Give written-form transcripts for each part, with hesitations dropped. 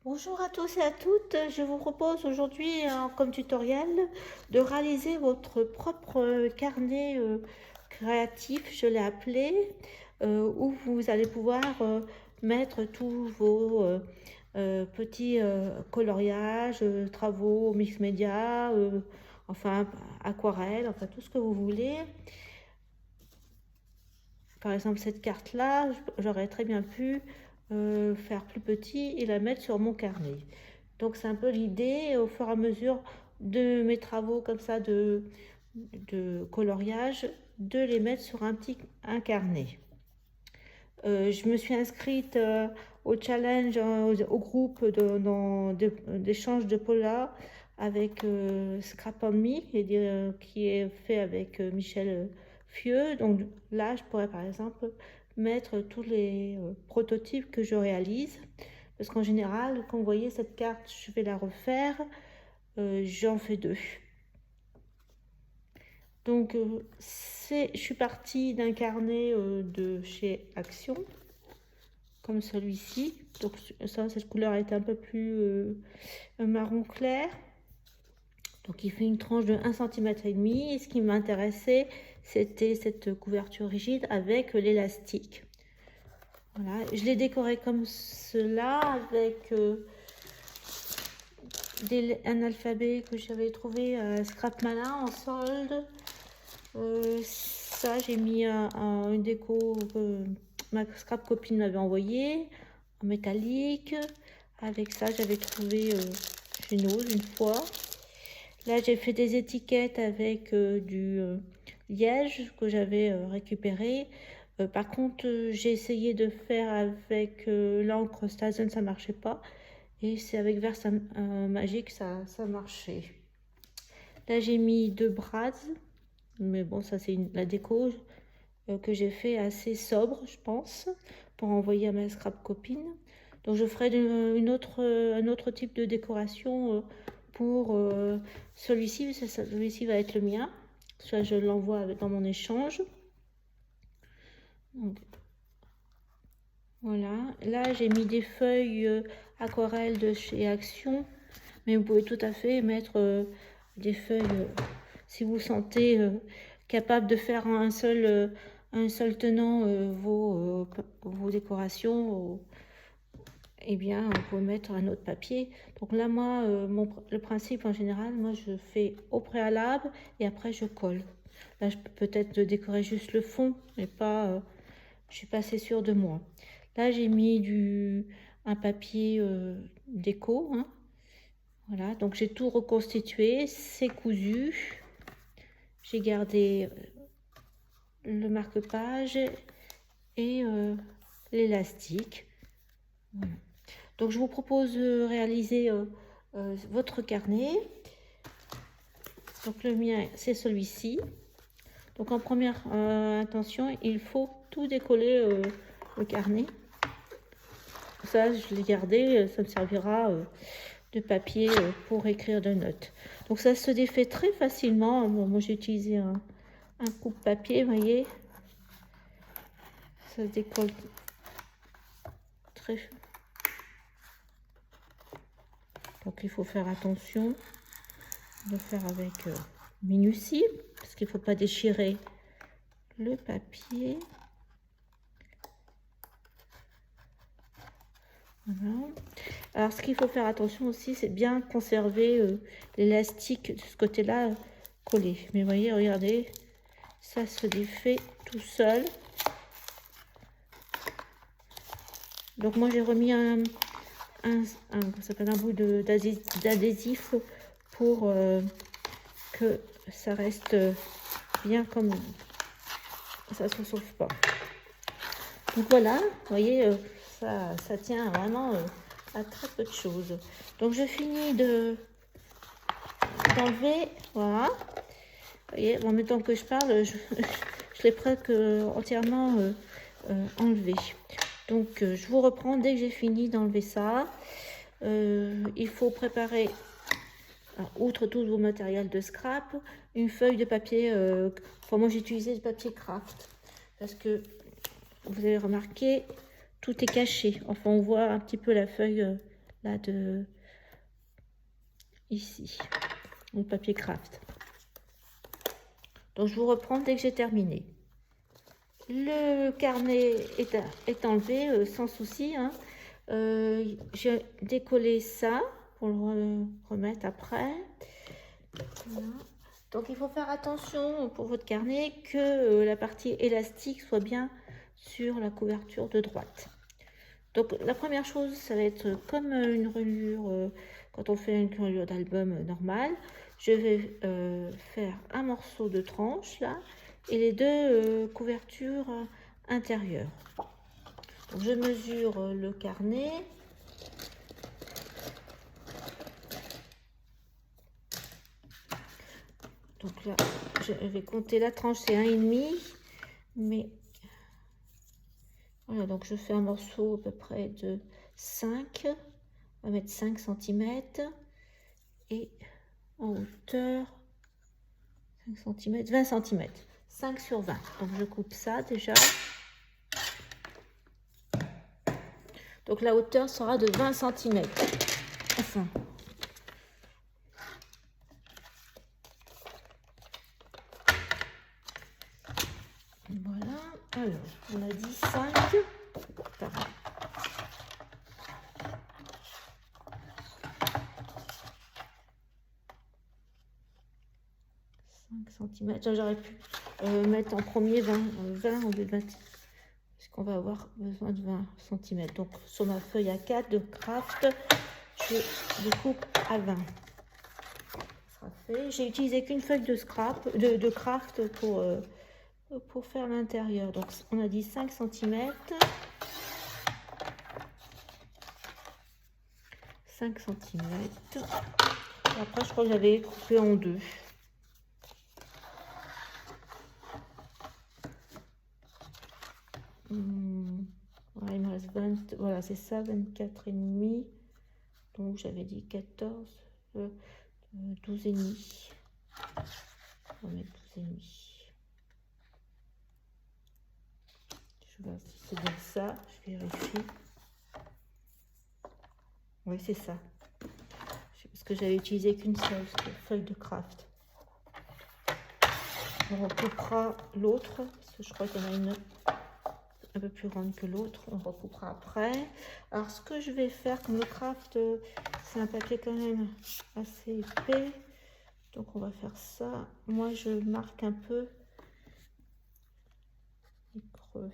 Bonjour à tous et à toutes, je vous propose aujourd'hui comme tutoriel de réaliser votre propre carnet créatif, je l'ai appelé, où vous allez pouvoir mettre tous vos petits coloriages, travaux, mix média, enfin aquarelle, enfin tout ce que vous voulez. Par exemple, cette carte-là, j'aurais très bien pu faire plus petit et la mettre sur mon carnet. Donc c'est un peu l'idée, au fur et à mesure de mes travaux comme ça de coloriage, de les mettre sur un carnet. Je me suis inscrite au challenge, au groupe d'échange de Paula avec Scrap on Me, qui est fait avec Michel Fieux. Donc là, je pourrais par exemple mettre tous les prototypes que je réalise. Parce qu'en général, quand vous voyez cette carte, je vais la refaire. J'en fais deux. Donc, je suis partie d'un carnet de chez Action, comme celui-ci. Donc, ça, cette couleur est un peu plus marron clair. Donc, il fait une tranche de 1,5 cm. Et ce qui m'intéressait, c'était cette couverture rigide avec l'élastique. Voilà, je l'ai décoré comme cela avec un alphabet que j'avais trouvé à Scrap Malin en solde. Ça, j'ai mis une déco que ma scrap copine m'avait envoyée en métallique. Avec ça, j'avais trouvé chez Nose une fois. Là, j'ai fait des étiquettes avec du liège que j'avais récupéré. Par contre, j'ai essayé de faire avec l'encre Stazen, ça marchait pas. Et c'est avec Versa Magique, ça marchait. Là, j'ai mis deux braises. Mais bon, ça c'est la déco que j'ai fait assez sobre, je pense, pour envoyer à ma scrap copine. Donc je ferai un autre type de décoration pour celui-ci. Celui-ci va être le mien. Soit je l'envoie dans mon échange. Donc, voilà. Là, j'ai mis des feuilles aquarelles de chez Action. Mais vous pouvez tout à fait mettre des feuilles si vous sentez capable de faire un seul tenant vos décorations. Eh bien, vous pouvez mettre un autre papier. Donc là, moi, le principe en général, moi, je fais au préalable et après, je colle. Là, je peux peut-être décorer juste le fond, mais pas, je suis pas assez sûre de moi. Là, j'ai mis un papier déco, hein. Voilà, donc j'ai tout reconstitué, c'est cousu. J'ai gardé le marque-page et l'élastique. Voilà. Donc je vous propose de réaliser votre carnet. Donc le mien, c'est celui-ci. Donc en première intention, il faut tout décoller le carnet. Ça, je l'ai gardé, ça me servira de papier pour écrire de notes. Donc ça se défait très facilement. Bon, moi j'ai utilisé un coupe-papier, vous voyez. Ça se décolle très. Donc il faut faire attention de faire avec minutie, parce qu'il ne faut pas déchirer le papier. Voilà. Alors ce qu'il faut faire attention aussi, c'est bien conserver l'élastique de ce côté-là collé. Mais vous voyez, regardez, ça se défait tout seul. Donc moi j'ai remis un bout d'adhésif pour que ça reste bien comme ça se sauve pas. Donc voilà, vous voyez, ça tient vraiment à très peu de choses. Donc je finis d'enlever, voilà. Vous voyez, en même temps que je parle, je l'ai presque entièrement enlevé. Donc je vous reprends dès que j'ai fini d'enlever ça. Il faut préparer, outre tous vos matériels de scrap, une feuille de papier. Enfin, moi j'ai utilisé du papier craft parce que vous avez remarqué, tout est caché. Enfin, on voit un petit peu la feuille là de ici, mon papier craft. Donc je vous reprends dès que j'ai terminé. Le carnet est enlevé sans souci, hein. J'ai décollé ça pour le remettre après. Voilà. Donc il faut faire attention pour votre carnet que la partie élastique soit bien sur la couverture de droite. Donc la première chose, ça va être comme une reliure, quand on fait une reliure d'album normale. Je vais faire un morceau de tranche là et les deux couvertures intérieures. Donc je mesure le carnet. Donc là, je vais compter la tranche, c'est 1,5, mais voilà, donc je fais un morceau à peu près de 5, on va mettre 5 cm, et en hauteur, 5 cm, 20 cm, 5 sur 20. Donc je coupe ça déjà. Donc la hauteur sera de 20 cm. Enfin. Voilà, alors on a dit 5. Pareil. 5 cm. J'aurais pu mettre en premier 20 au lieu de 20. Parce qu'on va avoir besoin de 20 cm. Donc sur ma feuille A4 de craft, je découpe à 20. Ça sera fait. J'ai utilisé qu'une feuille de scrap, de craft pour faire l'intérieur. Donc on a dit 5 cm. 5 cm. Et après je crois que j'avais coupé en deux. Voilà, il me reste 20, voilà c'est ça, 24,5. Donc j'avais dit 14, 12,5. On va mettre 12,5. Je vois si c'est bien ça, je vérifie. Oui, c'est ça. Parce que j'avais utilisé qu'une seule feuille de craft. On recoupera l'autre, parce que je crois qu'il y en a une un peu plus grande que l'autre. On recoupera après. Alors, ce que je vais faire, comme le craft, c'est un papier quand même assez épais. Donc, on va faire ça. Moi, je marque un peu les creux.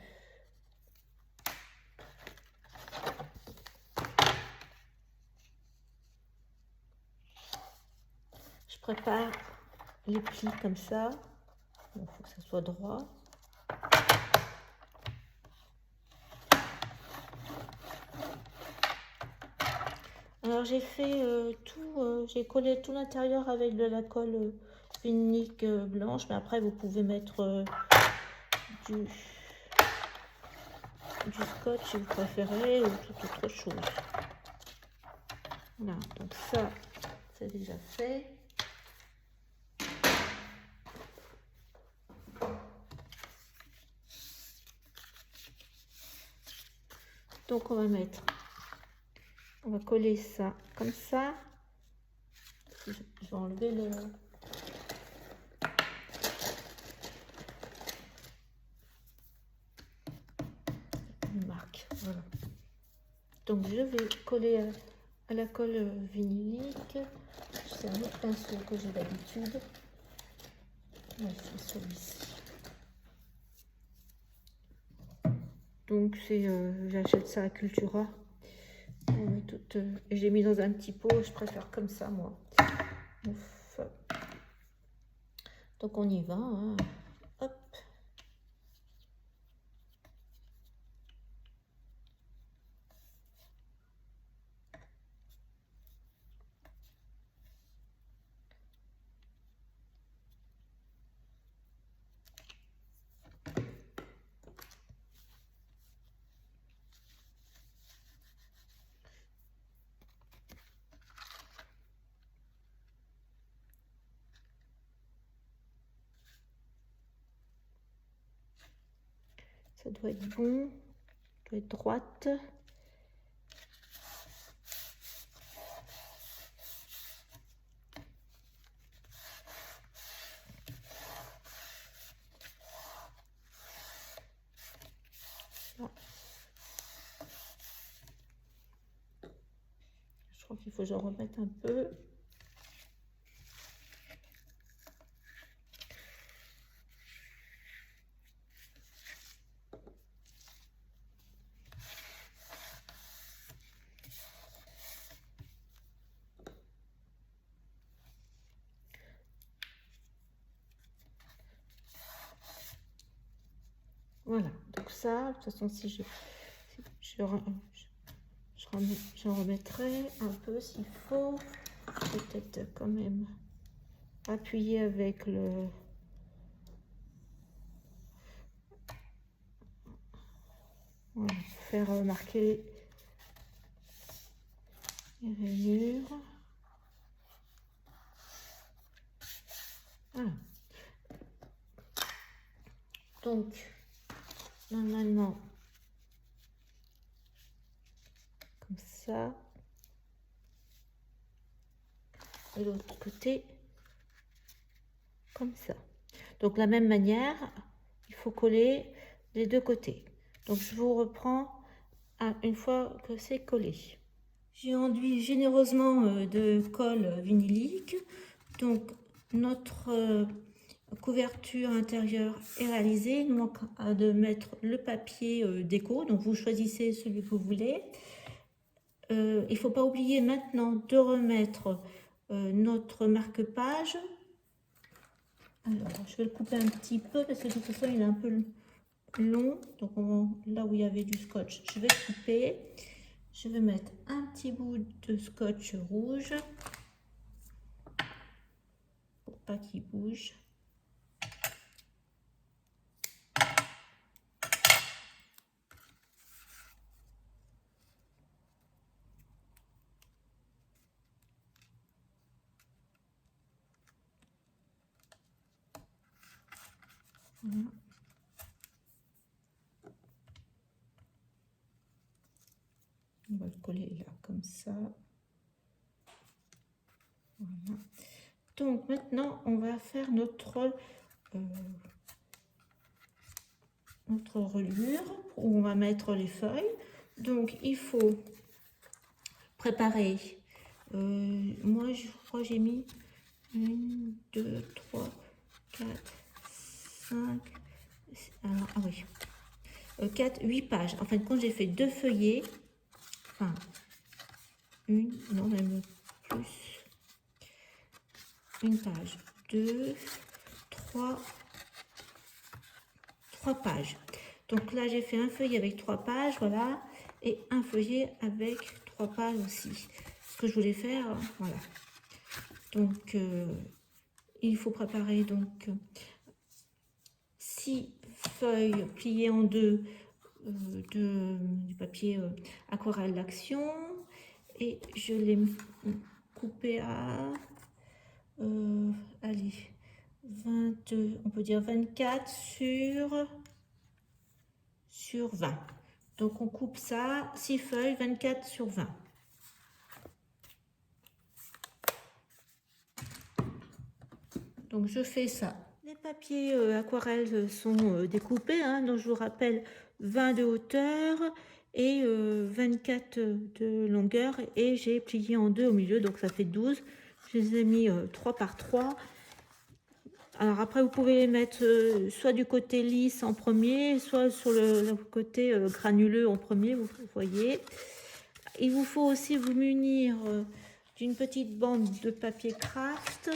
Je prépare les plis comme ça. Il faut que ça soit droit. Alors j'ai fait tout, j'ai collé tout l'intérieur avec de la colle vinique blanche, mais après vous pouvez mettre du scotch si vous préférez, ou toute autre chose. Voilà, donc ça c'est déjà fait. Donc on va coller ça comme ça. Je vais enlever le marque. Voilà. Donc je vais coller à la colle vinylique. C'est un autre pinceau que j'ai d'habitude. C'est celui-ci. Donc j'achète ça à Cultura. J'ai mis dans un petit pot, je préfère comme ça moi. Ouf. Donc on y va, hein. Hop. Ça doit être bon, ça doit être droite. crois qu'il faut que j'en remette un peu. Voilà, donc ça, de toute façon, si j'en remettrai un peu s'il faut. Peut-être quand même appuyer avec le... Voilà, faire marquer les rainures. Voilà. Donc, normalement, comme ça. Et l'autre côté, comme ça. Donc, de la même manière, il faut coller les deux côtés. Donc, je vous reprends une fois que c'est collé. J'ai enduit généreusement de colle vinylique. Donc, notre couverture intérieure est réalisée. Il nous manque de mettre le papier déco. Donc, vous choisissez celui que vous voulez. Il ne faut pas oublier maintenant de remettre notre marque-page. Alors, je vais le couper un petit peu parce que de toute façon, il est un peu long. Donc, là où il y avait du scotch, je vais le couper. Je vais mettre un petit bout de scotch rouge pour pas qu'il bouge. Voilà. On va le coller là comme ça. Voilà. Donc maintenant, on va faire notre reliure où on va mettre les feuilles. Donc il faut préparer. Moi, je crois que j'ai mis 1, 2, 3, 4, 5. Alors, ah oui. 4, 8 pages. En fin de compte, j'ai fait 2 feuillets. Enfin, non, même plus. Une page, 2, 3 pages. Donc là, j'ai fait un feuillet avec 3 pages, voilà, et un feuillet avec 3 pages aussi. Ce que je voulais faire, voilà. Donc, il faut préparer donc 6 feuilles pliées en deux du papier aquarelle d'action, et je l'ai coupé à allez, 22, on peut dire 24 sur 20. Donc on coupe ça, 6 feuilles, 24 sur 20. Donc je fais ça. Les papiers aquarelles sont découpés, hein, donc je vous rappelle 20 de hauteur et 24 de longueur, et j'ai plié en deux au milieu, donc ça fait 12. Je les ai mis 3 par 3. Alors après, vous pouvez les mettre soit du côté lisse en premier, soit sur le côté granuleux en premier, vous voyez. Il vous faut aussi vous munir d'une petite bande de papier craft.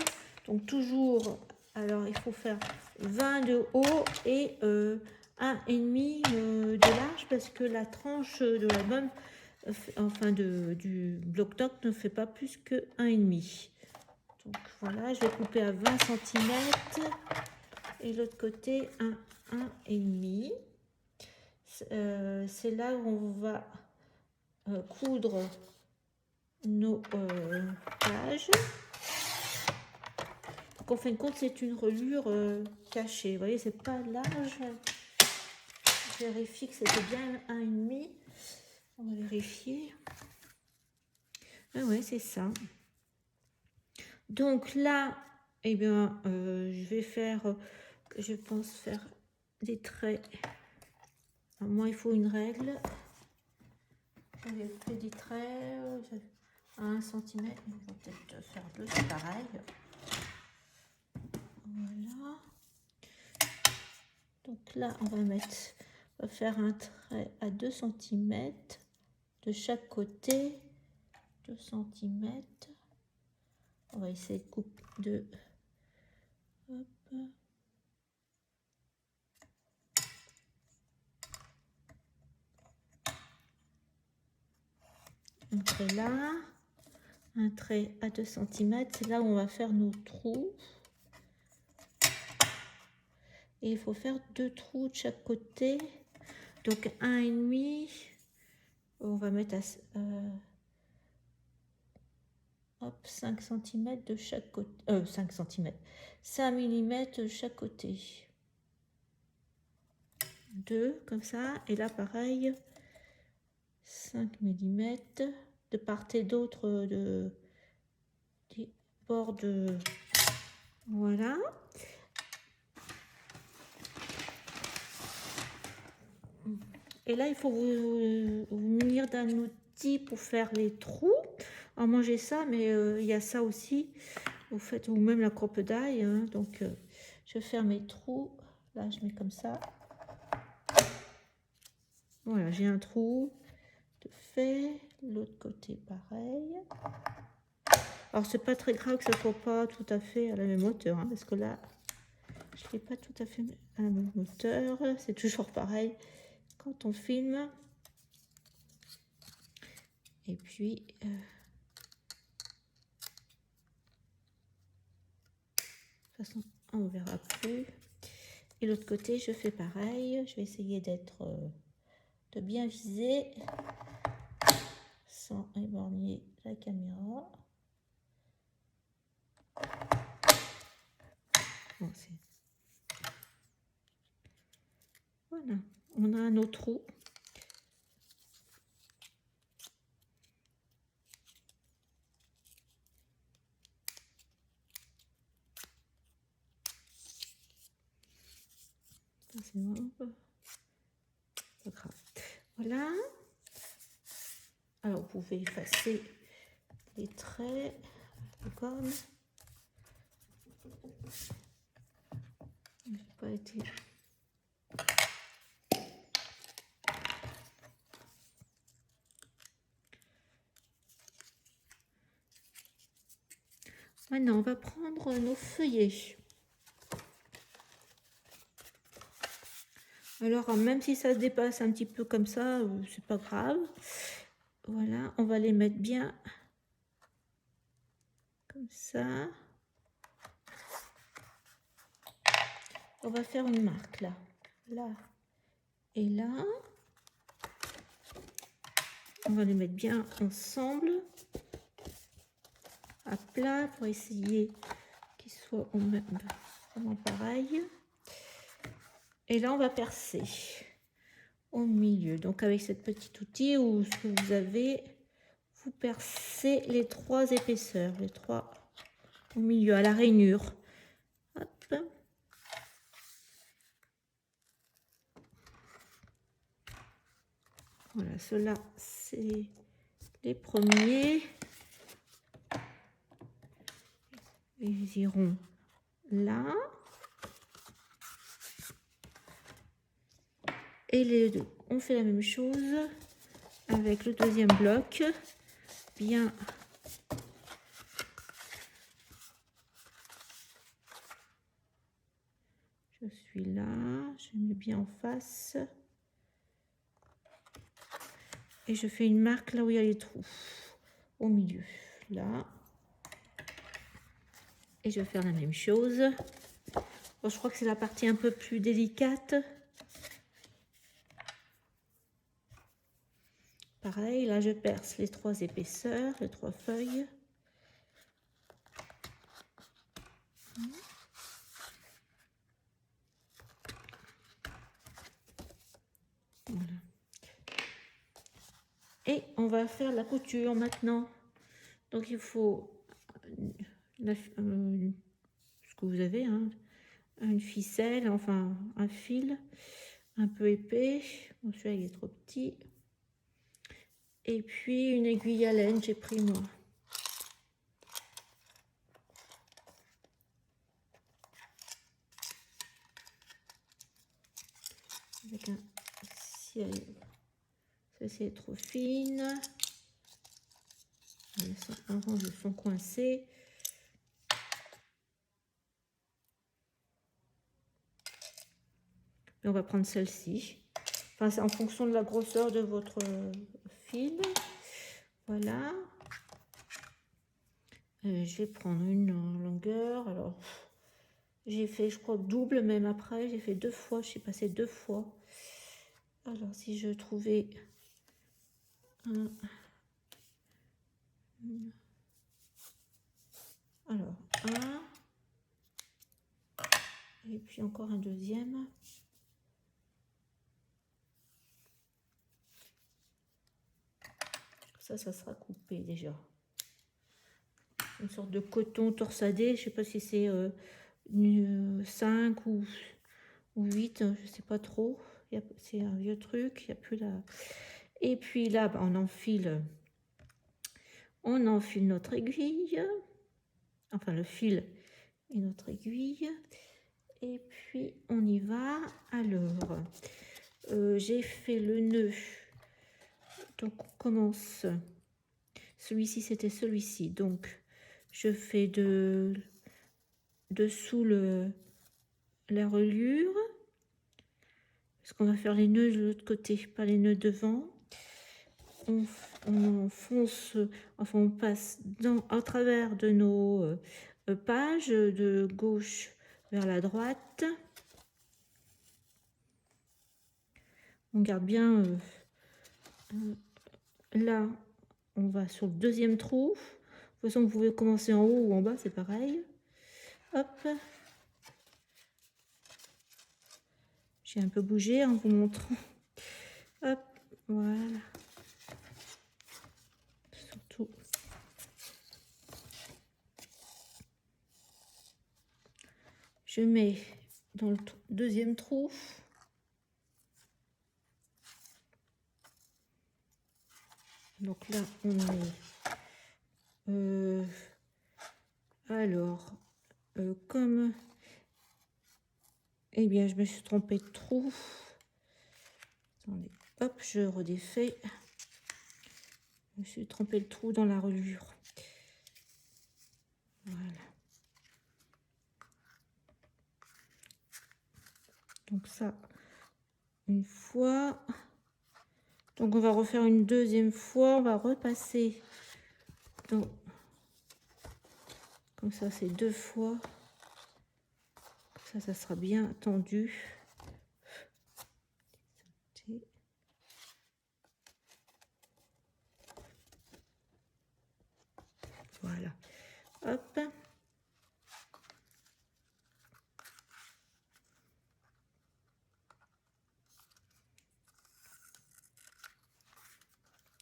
Donc toujours, alors il faut faire 20 de haut et 1,5 de large, parce que la tranche de l'album, enfin du bloc-notes, ne fait pas plus que 1,5. Donc voilà, je vais couper à 20 cm et l'autre côté 1,5. C'est là où on va coudre nos pages. Donc en fin de compte, c'est une reliure cachée. Vous voyez, c'est pas large. Je vérifie que c'était bien 1,5. On va vérifier. Ah ouais, c'est ça. Donc là, eh bien, je vais faire, je pense faire des traits. Alors, moi, il faut une règle. J'avais fait des traits. à 1 cm. On va peut-être faire deux, c'est pareil. Voilà. Donc là, on va faire un trait à 2 cm de chaque côté. 2 cm. On va essayer de couper de... Hop. Un trait là, un trait à 2 cm, c'est là où on va faire nos trous. Et il faut faire 2 trous de chaque côté. Donc 1,5, on va mettre à 5 cm de chaque côté. 5 cm, 5 mm de chaque côté. 2 comme ça, et là pareil, 5 mm de part et d'autre des bords de... Voilà. Et là, il faut vous munir d'un outil pour faire les trous. Alors moi j'ai ça, mais il y a ça aussi. Vous faites vous-même la cropedaille. Hein, donc je vais faire mes trous. Là, je mets comme ça. Voilà, j'ai un trou de fait. L'autre côté, pareil. Alors c'est pas très grave que ça soit pas tout à fait à la même hauteur, hein, parce que là, je l'ai pas tout à fait à la même hauteur. C'est toujours pareil quand on filme. Et puis de toute façon, on ne verra plus. Et l'autre côté, je fais pareil. Je vais essayer d'être de bien viser sans éborgner la caméra. Bon, voilà, on a un autre trou. C'est bon. Pas grave. Voilà. Alors, vous pouvez effacer les traits, les cornes. J'ai pas été... Maintenant, on va prendre nos feuillets. Alors, même si ça se dépasse un petit peu comme ça, c'est pas grave. Voilà, on va les mettre bien comme ça. On va faire une marque là, là et là. On va les mettre bien ensemble, à plat, pour essayer qu'ils soient vraiment pareil. Et là, on va percer au milieu. Donc, avec cette petite outil ou ce que vous avez, vous percez les 3 épaisseurs, les 3 au milieu, à la rainure. Hop. Voilà, ceux-là, c'est les premiers. Ils iront là. Et les deux, on fait la même chose avec le deuxième bloc. Bien. Je suis là, je mets bien en face. Et je fais une marque là où il y a les trous, au milieu, là. Et je vais faire la même chose. Bon, je crois que c'est la partie un peu plus délicate. Pareil, là je perce les 3 épaisseurs, les 3 feuilles. Voilà. Et on va faire la couture maintenant. Donc il faut ce que vous avez, hein, une ficelle, enfin un fil un peu épais. Bon, celui-là il est trop petit. Et puis une aiguille à laine, j'ai pris moi. avec un celle-ci est trop fine. Les oranges sont coincés. Et on va prendre celle-ci. Enfin, c'est en fonction de la grosseur de votre fil. Voilà. Je vais prendre une longueur. Alors, j'ai fait, je crois, double même après. J'ai fait 2 fois. Je suis passée 2 fois. Alors, si je trouvais un... Alors, un. Et puis encore un deuxième. Ça sera coupé déjà. Une sorte de coton torsadé. Je ne sais pas si c'est 5 ou 8. Je ne sais pas trop. C'est un vieux truc. Il n'y a plus là. Et puis là, on enfile notre aiguille. Enfin, le fil et notre aiguille. Et puis, on y va. Alors, j'ai fait le nœud. Donc, on commence. Celui-ci, c'était celui-ci. Donc, je fais dessous la reliure. Parce qu'on va faire les nœuds de l'autre côté, pas les nœuds devant. On enfonce, enfin, on passe à travers de nos pages de gauche vers la droite. On garde bien là, on va sur le deuxième trou. De toute façon, vous pouvez commencer en haut ou en bas, c'est pareil. Hop. J'ai un peu bougé en vous montrant. Hop, voilà. Surtout. Je mets dans le deuxième trou. Donc là, on est... alors, comme... Eh bien, je me suis trompée de trou. Attendez, hop, je redéfais. Je me suis trompée le trou dans la reliure. Voilà. Donc ça, une fois. Donc on va refaire une deuxième fois. On va repasser dans... Comme ça, c'est 2 fois. Ça sera bien tendu. Voilà. Hop.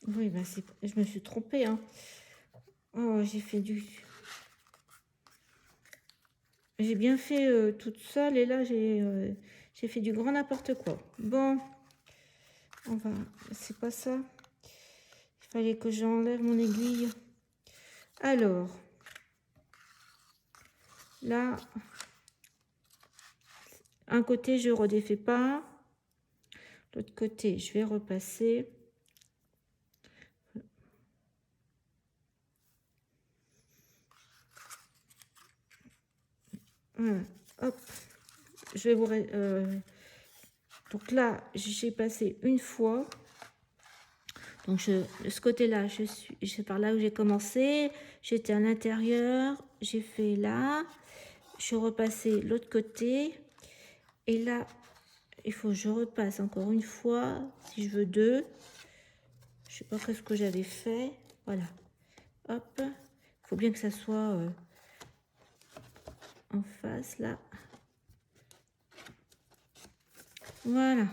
Oui, ben je me suis trompée. Hein. Oh, j'ai fait du... J'ai bien fait toute seule et là, j'ai fait du grand n'importe quoi. Bon, on va... C'est pas ça. Il fallait que j'enlève mon aiguille. Alors, là, un côté, je redéfais pas. L'autre côté, je vais repasser. Voilà, hop. Je vais vous... donc là, j'ai passé une fois. Donc, ce côté-là, c'est par là où j'ai commencé. J'étais à l'intérieur. J'ai fait là. Je suis repassée l'autre côté. Et là, il faut que je repasse encore une fois. Si je veux 2. Je sais pas ce que j'avais fait. Voilà. Hop. Il faut bien que ça soit en face, là. Voilà.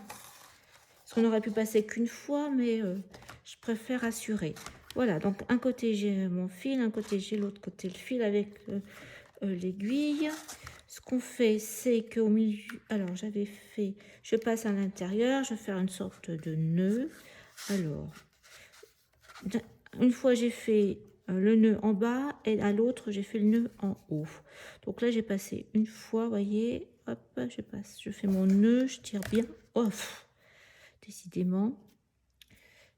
Parce qu'on aurait pu passer qu'une fois, mais je préfère assurer. Voilà, donc un côté j'ai mon fil, un côté j'ai l'autre côté le fil avec l'aiguille. Ce qu'on fait, c'est qu'au milieu... Alors, j'avais fait... Je passe à l'intérieur, je vais faire une sorte de nœud. Alors, une fois j'ai fait le nœud en bas et à l'autre, j'ai fait le nœud en haut. Donc là, j'ai passé une fois, vous voyez, hop, je passe, je fais mon nœud, je tire bien. Off. Décidément,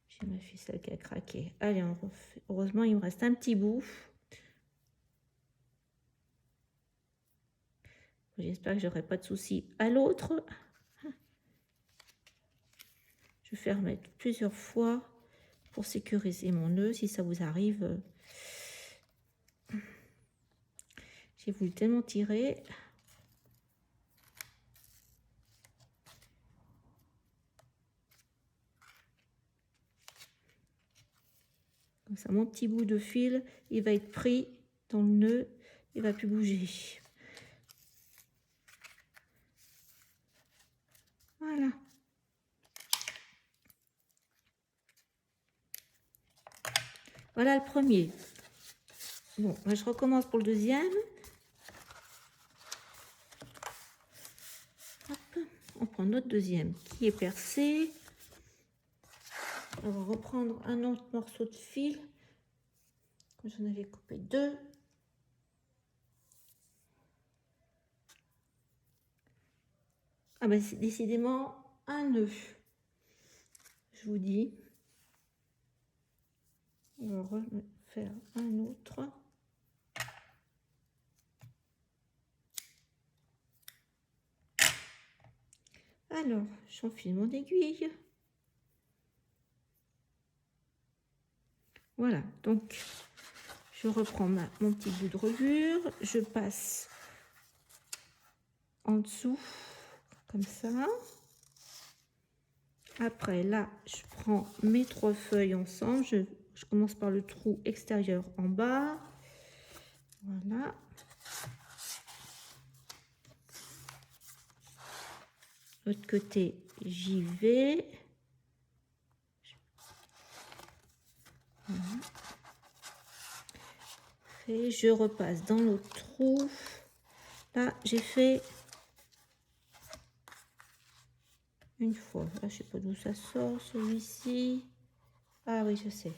j'ai ma ficelle qui a craqué. Allez, on refait. Heureusement, il me reste un petit bout. J'espère que j'aurai pas de soucis à l'autre. Je vais faire mettre plusieurs fois pour sécuriser mon nœud si ça vous arrive. J'ai voulu tellement tirer. Comme ça, mon petit bout de fil, il va être pris dans le nœud, il va plus bouger. Voilà. Voilà le premier. Bon, moi je recommence pour le deuxième. Hop, on prend notre deuxième qui est percé. On va reprendre un autre morceau de fil. J'en avais coupé 2. Ah ben c'est décidément un nœud. Je vous dis. On va refaire un autre. Alors, j'enfile mon aiguille. Voilà, donc je reprends mon petit bout de reliure, je passe en dessous, comme ça. Après, là, je prends mes 3 feuilles ensemble. Je commence par le trou extérieur en bas. Voilà. L'autre côté, j'y vais. Voilà. Et je repasse dans l'autre trou. Là, j'ai fait une fois. Là, je sais pas d'où ça sort, celui-ci. Ah oui, je sais.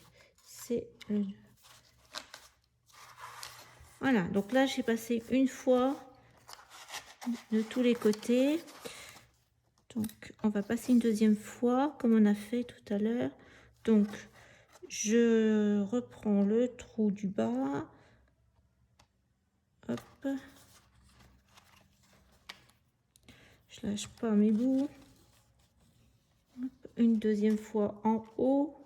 C'est le... Voilà, donc là, j'ai passé une fois de tous les côtés. Donc, on va passer une deuxième fois, comme on a fait tout à l'heure. Donc, je reprends le trou du bas. Hop. Je lâche pas mes bouts. Hop. Une deuxième fois en haut.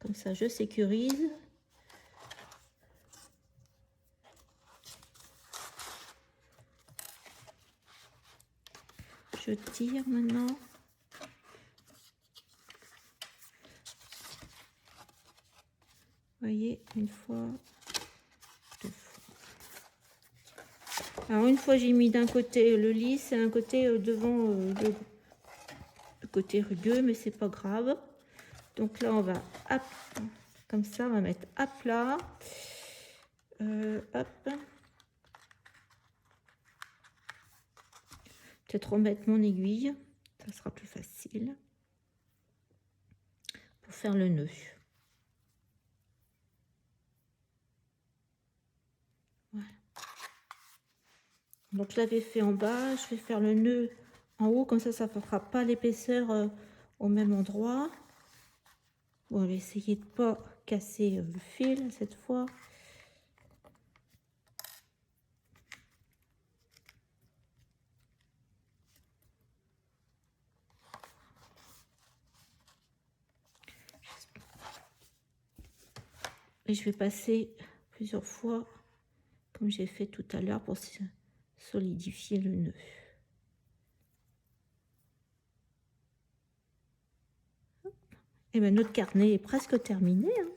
Comme ça, je sécurise. Je tire maintenant. Vous voyez, une fois, 2 fois. Alors, une fois, j'ai mis d'un côté le lisse et un côté devant le côté rugueux, mais c'est pas grave. Donc là, on va, comme ça, on va mettre à plat. Hop. Peut-être remettre mon aiguille, ça sera plus facile pour faire le nœud. Voilà. Donc je l'avais fait en bas, je vais faire le nœud en haut, comme ça, ça ne fera pas l'épaisseur au même endroit. Bon, je vais essayer de ne pas casser le fil cette fois. Et je vais passer plusieurs fois, comme j'ai fait tout à l'heure, pour solidifier le nœud. Et bien notre carnet est presque terminé. Hein.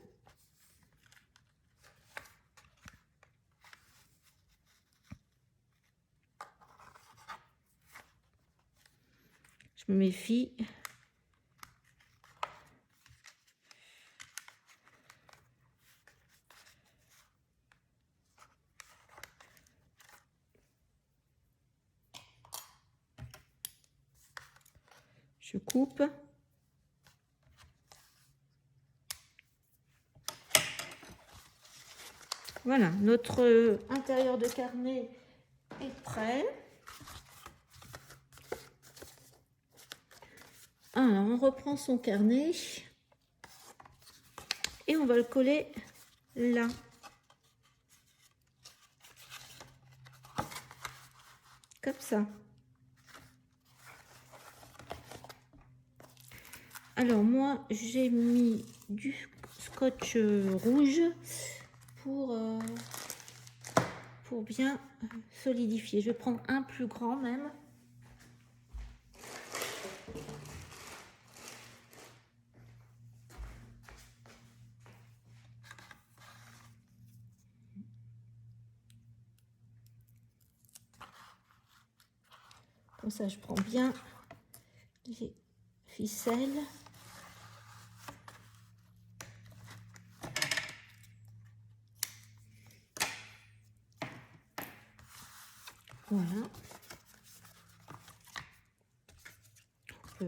Je me méfie. Je coupe. Voilà, notre intérieur de carnet est prêt. Alors, on reprend son carnet et on va le coller là. Comme ça. Alors moi, j'ai mis du scotch rouge pour bien solidifier. Je vais prendre un plus grand même. Comme ça, je prends bien les ficelles. Voilà. Je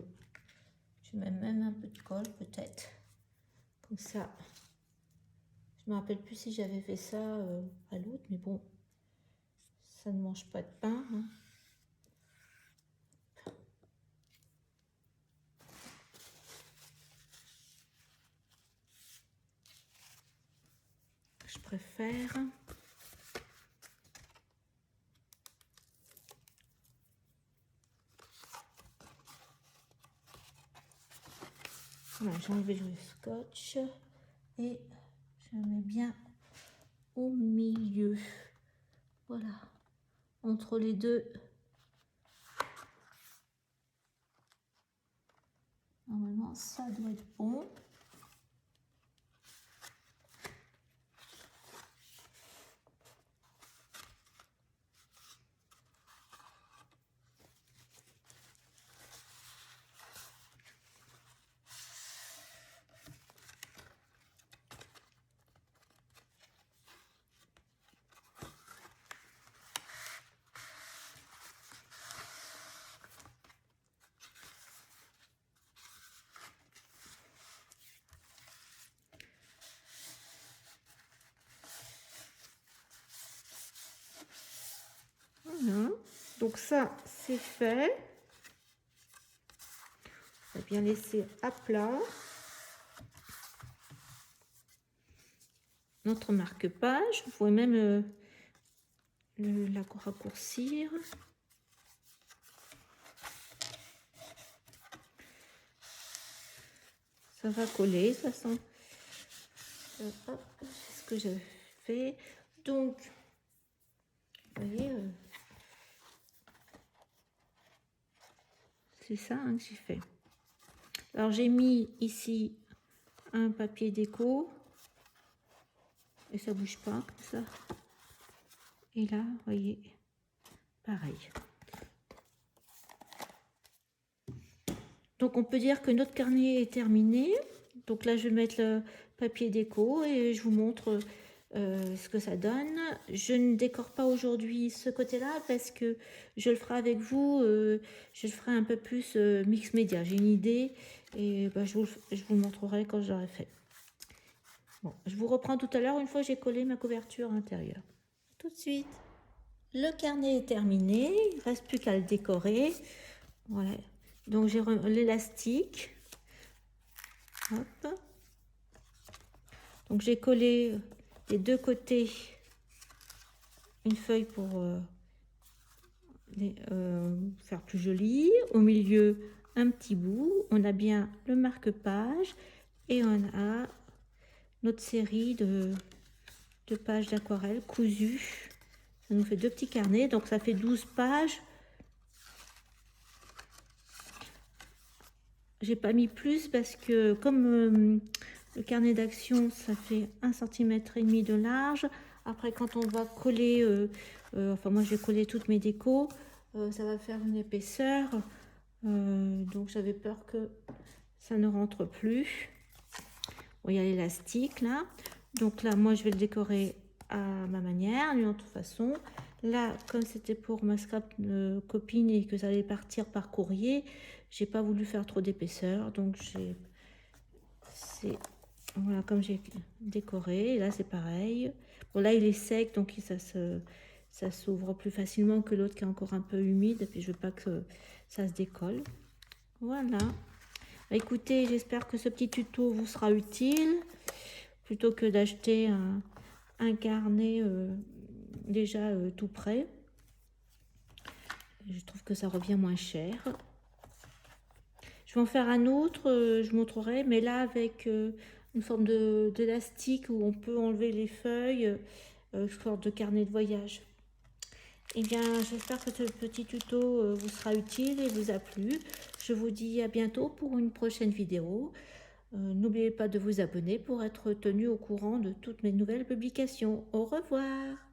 mets même un peu de colle peut-être. Comme ça. Je ne me rappelle plus si j'avais fait ça à l'autre, mais bon, ça ne mange pas de pain. Hein. Je préfère. Voilà, j'ai enlevé le scotch et je mets bien au milieu. Voilà, entre les deux. Normalement, ça doit être bon. Voilà. Donc ça, c'est fait. On va bien laisser à plat. Notre marque-page, vous pouvez même la raccourcir. Ça va coller, de toute façon. C'est ce que j'ai fait. Donc, vous voyez, c'est ça hein, que j'ai fait. Alors, j'ai mis ici un papier déco. Et ça bouge pas comme ça. Et là, vous voyez, pareil. Donc, on peut dire que notre carnet est terminé. Donc là, je vais mettre le papier déco et je vous montre ce que ça donne. Je ne décore pas aujourd'hui ce côté-là parce que je le ferai avec vous. Je le ferai un peu plus mix média. J'ai une idée et bah, je vous le montrerai quand j'aurai fait. Bon, je vous reprends tout à l'heure une fois que j'ai collé ma couverture intérieure. Tout de suite. Le carnet est terminé, il ne reste plus qu'à le décorer. Voilà. Donc j'ai l'élastique. Hop. Donc j'ai collé des deux côtés une feuille pour faire plus joli. Au milieu, un petit bout. On a bien le marque-page et on a notre série de pages d'aquarelle cousues. Ça nous fait deux petits carnets, donc ça fait 12 pages. J'ai pas mis plus parce que comme le carnet d'action, ça fait 1,5 cm de large. Après, quand on va coller, enfin moi j'ai collé toutes mes décos, ça va faire une épaisseur. Donc j'avais peur que ça ne rentre plus. Bon, il y a l'élastique là. Donc là, moi je vais le décorer à ma manière, d'une autre façon. Là, comme c'était pour ma scrap copine et que ça allait partir par courrier, j'ai pas voulu faire trop d'épaisseur. Donc voilà comme j'ai décoré. Et là c'est pareil. Bon là il est sec donc ça s'ouvre plus facilement que l'autre qui est encore un peu humide. Et puis je veux pas que ça se décolle. Voilà. Écoutez, j'espère que ce petit tuto vous sera utile. Plutôt que d'acheter un carnet déjà tout prêt. Je trouve que ça revient moins cher. Je vais en faire un autre, je montrerai, mais là avec une forme d'élastique où on peut enlever les feuilles, sorte de carnet de voyage. Eh bien, j'espère que ce petit tuto vous sera utile et vous a plu. Je vous dis à bientôt pour une prochaine vidéo. N'oubliez pas de vous abonner pour être tenu au courant de toutes mes nouvelles publications. Au revoir!